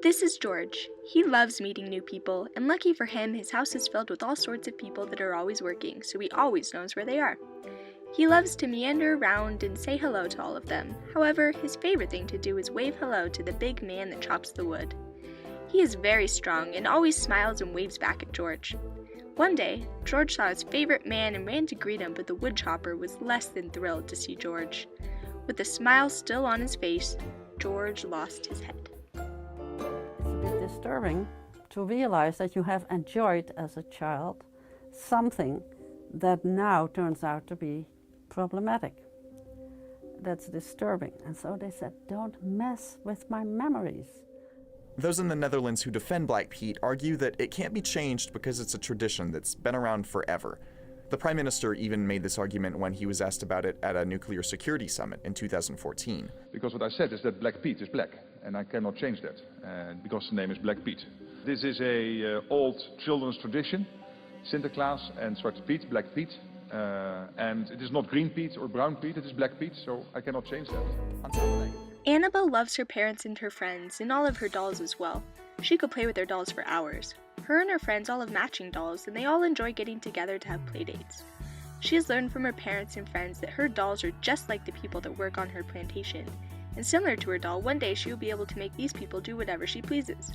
This is George. He loves meeting new people, and lucky for him, his house is filled with all sorts of people that are always working, so he always knows where they are. He loves to meander around and say hello to all of them. However, his favorite thing to do is wave hello to the big man that chops the wood. He is very strong and always smiles and waves back at George. One day, George saw his favorite man and ran to greet him, but the wood chopper was less than thrilled to see George. With the smile still on his face, George lost his head. It's a bit disturbing to realize that you have enjoyed as a child something that now turns out to be problematic. That's disturbing. And so they said, don't mess with my memories. Those in the Netherlands who defend Black Pete argue that it can't be changed because it's a tradition that's been around forever. The Prime Minister even made this argument when he was asked about it at a nuclear security summit in 2014. Because what I said is that Black Pete is black, and I cannot change that, because the name is Black Pete. This is a old children's tradition, Sinterklaas and Zwarte Piet, Black Pete. And it is not green Pete or brown Pete, it is Black Pete, so I cannot change that. Annabelle loves her parents and her friends, and all of her dolls as well. She could play with her dolls for hours. Her and her friends all have matching dolls, and they all enjoy getting together to have playdates. She has learned from her parents and friends that her dolls are just like the people that work on her plantation, and similar to her doll, one day she will be able to make these people do whatever she pleases.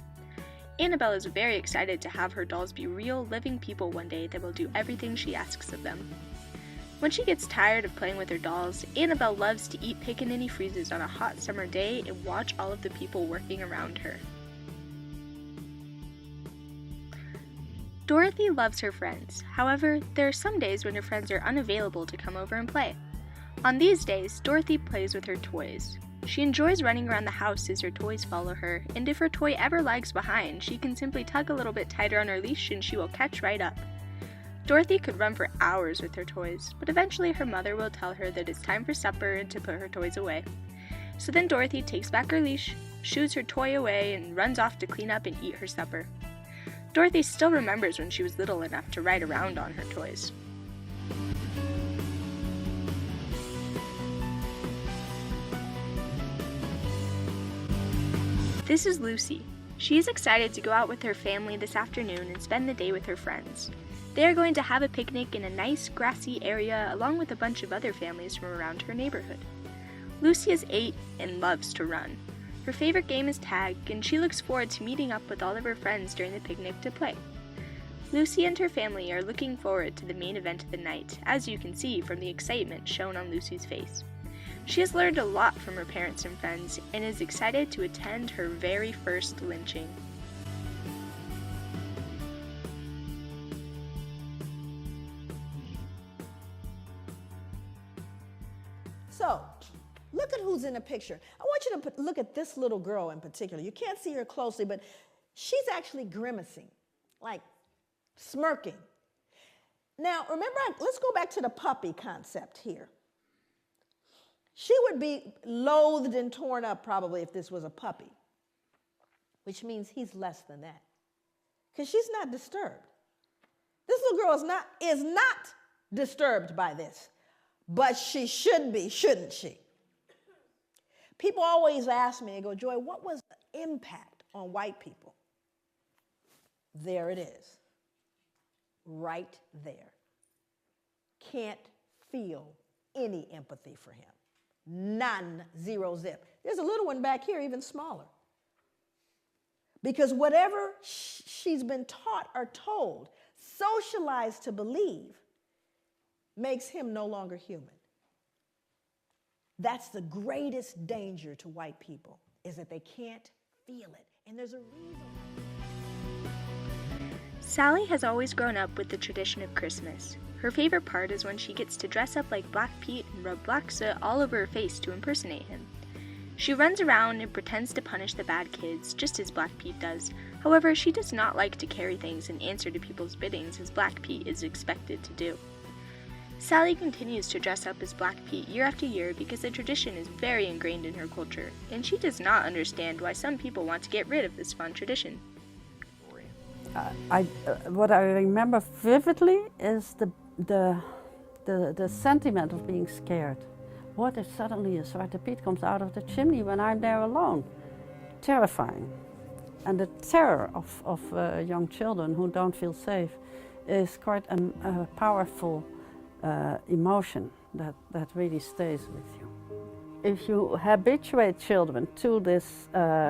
Annabelle is very excited to have her dolls be real, living people one day that will do everything she asks of them. When she gets tired of playing with her dolls, Annabelle loves to eat pickaninny freezes on a hot summer day and watch all of the people working around her. Dorothy loves her friends. However, there are some days when her friends are unavailable to come over and play. On these days, Dorothy plays with her toys. She enjoys running around the house as her toys follow her, and if her toy ever lags behind, she can simply tug a little bit tighter on her leash and she will catch right up. Dorothy could run for hours with her toys, but eventually her mother will tell her that it's time for supper and to put her toys away. So then Dorothy takes back her leash, shoos her toy away, and runs off to clean up and eat her supper. Dorothy still remembers when she was little enough to ride around on her toys. This is Lucy. She is excited to go out with her family this afternoon and spend the day with her friends. They are going to have a picnic in a nice grassy area along with a bunch of other families from around her neighborhood. Lucy is 8 and loves to run. Her favorite game is tag, and she looks forward to meeting up with all of her friends during the picnic to play. Lucy and her family are looking forward to the main event of the night, as you can see from the excitement shown on Lucy's face. She has learned a lot from her parents and friends and is excited to attend her very first lynching. So, look at who's in the picture. I want you to look at this little girl in particular. You can't see her closely, but she's actually grimacing, like smirking. Now, remember, let's go back to the puppy concept here. She would be loathed and torn up probably if this was a puppy, which means he's less than that, because she's not disturbed. This little girl is not disturbed by this. But she should be, shouldn't she? People always ask me, they go, Joy, what was the impact on white people? There it is, right there. Can't feel any empathy for him. None, zero, zip. There's a little one back here, even smaller. Because whatever she's been taught or told, socialized to believe, makes him no longer human. That's the greatest danger to white people, is that they can't feel it. And there's a reason. Sally has always grown up with the tradition of Christmas. Her favorite part is when she gets to dress up like Black Pete and rub black soot all over her face to impersonate him. She runs around and pretends to punish the bad kids, just as Black Pete does. However, she does not like to carry things and answer to people's biddings as Black Pete is expected to do. Sally continues to dress up as Black Pete year after year because the tradition is very ingrained in her culture, and she does not understand why some people want to get rid of this fun tradition. What I remember vividly is the sentiment of being scared. What if suddenly a Zwarte Piet comes out of the chimney when I'm there alone? Terrifying. And the terror of young children who don't feel safe is quite a powerful emotion that really stays with you. If you habituate children to this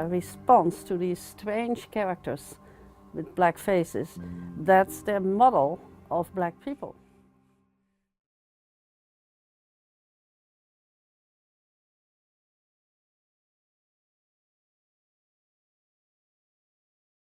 response to these strange characters with black faces, that's their model of black people.